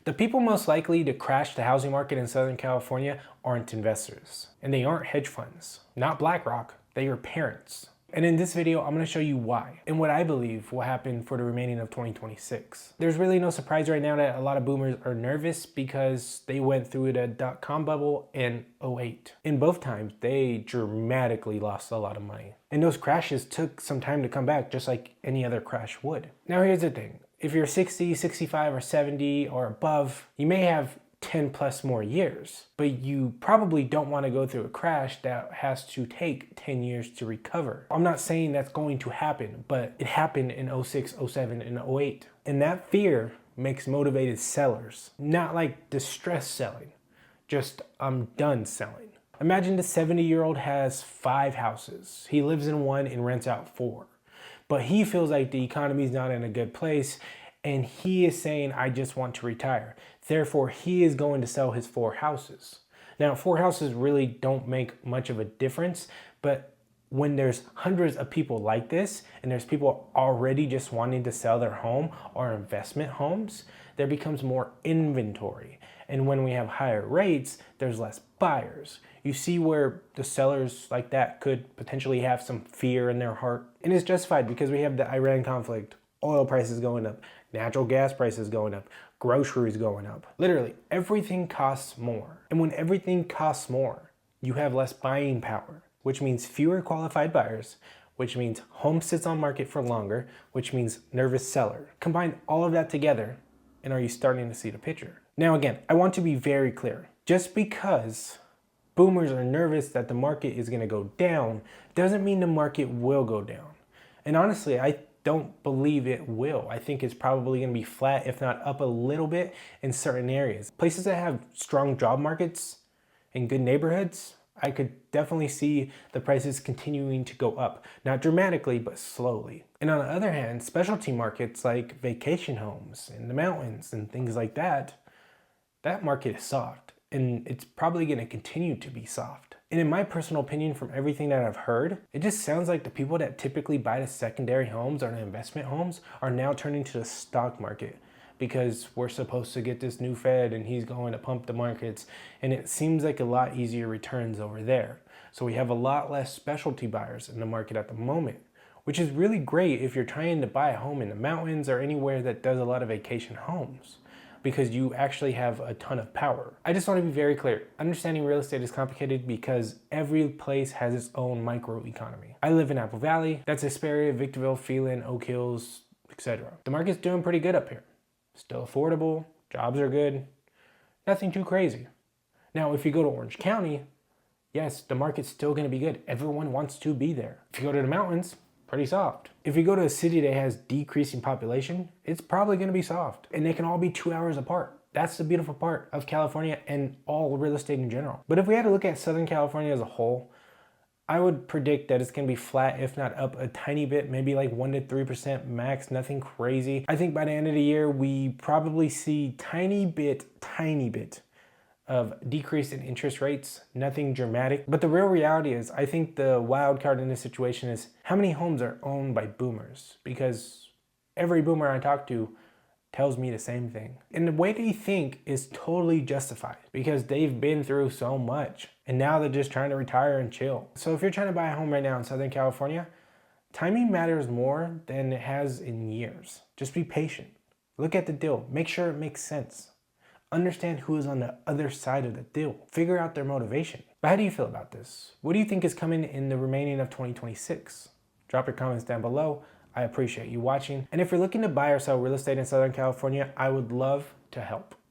The people most likely to crash the housing market in Southern California aren't investors, and they aren't hedge funds, not BlackRock, they are parents. And in this video, I'm going to show you why and what I believe will happen for the remaining of 2026. There's really no surprise right now that a lot of boomers are nervous because they went through the dot-com bubble in '08. In both times, they dramatically lost a lot of money. And those crashes took some time to come back, just like any other crash would. Now here's the thing. If you're 60, 65, or 70 or above, you may have 10 plus more years, but you probably don't want to go through a crash that has to take 10 years to recover. I'm not saying that's going to happen, but it happened in '06, '07, and '08. And that fear makes motivated sellers, not like distressed selling, just I'm done selling. Imagine the 70-year-old has 5 houses. He lives in one and rents out 4. But he feels like the economy is not in a good place and he is saying, I just want to retire. Therefore, he is going to sell his 4 houses. Now, 4 houses really don't make much of a difference, but when there's hundreds of people like this and there's people already just wanting to sell their home or investment homes, there becomes more inventory. And when we have higher rates, there's less buyers. You see where the sellers like that could potentially have some fear in their heart. And it's justified because we have the Iran conflict, oil prices going up, natural gas prices going up, groceries going up. Literally, everything costs more. And when everything costs more, you have less buying power, which means fewer qualified buyers, which means home sits on market for longer, which means nervous seller. Combine all of that together, and are you starting to see the picture? Now again, I want to be very clear. Just because boomers are nervous that the market is going to go down doesn't mean the market will go down. And honestly, I don't believe it will. I think it's probably going to be flat, if not up a little bit in certain areas. Places that have strong job markets and good neighborhoods, I could definitely see the prices continuing to go up. Not dramatically, but slowly. And on the other hand, specialty markets like vacation homes in the mountains and things like that, that market is soft. And it's probably going to continue to be soft. And in my personal opinion, from everything that I've heard, it just sounds like the people that typically buy the secondary homes or the investment homes are now turning to the stock market because we're supposed to get this new Fed and he's going to pump the markets. And it seems like a lot easier returns over there. So we have a lot less specialty buyers in the market at the moment, which is really great if you're trying to buy a home in the mountains or anywhere that does a lot of vacation homes, because you actually have a ton of power. I just want to be very clear. Understanding real estate is complicated because every place has its own microeconomy. I live in Apple Valley. That's Hesperia, Victorville, Phelan, Oak Hills, etc. The market's doing pretty good up here. Still affordable, jobs are good, nothing too crazy. Now, if you go to Orange County, yes, the market's still gonna be good. Everyone wants to be there. If you go to the mountains, pretty soft. If you go to a city that has decreasing population, it's probably gonna be soft. And they can all be 2 hours apart. That's the beautiful part of California and all real estate in general. But if we had to look at Southern California as a whole, I would predict that it's gonna be flat, if not up a tiny bit, maybe like 1 to 3% max, nothing crazy. I think by the end of the year, we probably see tiny bit of decrease in interest rates, nothing dramatic. But the real reality is, I think the wild card in this situation is how many homes are owned by boomers? Because every boomer I talk to tells me the same thing. And the way they think is totally justified because they've been through so much and now they're just trying to retire and chill. So if you're trying to buy a home right now in Southern California, timing matters more than it has in years. Just be patient. Look at the deal. Make sure it makes sense. Understand who is on the other side of the deal. Figure out their motivation. But how do you feel about this? What do you think is coming in the remaining of 2026? Drop your comments down below. I appreciate you watching. And if you're looking to buy or sell real estate in Southern California, I would love to help.